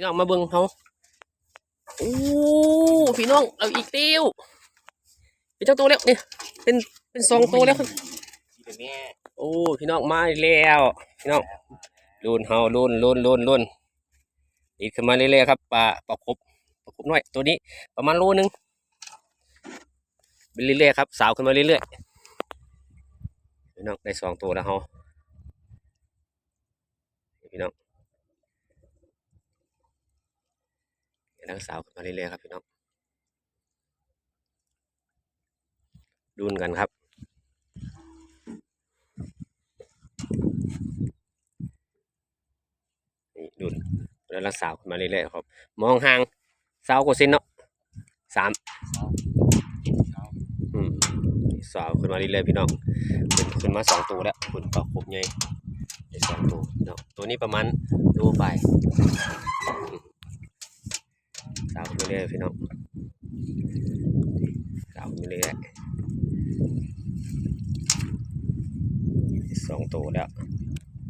พี่น้องมาเบิ่งเขาโอ้พี่น้องเอาอีกเตี้ยวเป็นเจ้าตัวแล้วเนี่ยเป็นสองตัวแล้วครับโอ้พี่น้องมาแล้วพี่น้องลุนเฮาลุนอีกขึ้นมาเรื่อยๆครับปลาคบน้อยตัวนี้ประมาณโลนึงเป็นเรื่อยๆครับสาวขึ้นมาเรื่อยๆพี่น้องได้สองตัวแล้วเฮาพี่น้องนักสาวขึ้นมาเรื่อยๆครับพี่น้องดูนกันครับนี่ดูนแล้วนักสาวขึ้นมาเรื่อยๆครับมองห่างสาวกว่าเส้นเนาะสามสาวขึ้นมาเรื่อยๆพี่น้องขึ้นมาสองตัวแล้วคุณปลาครบใหญ่ได้สองตัวเนาะตัวนี้ประมาณโลไปสาวขึ้นมาเรื่อยๆพี่น้องสาวขึ้นมาเรื่อยๆสองตัวแล้ว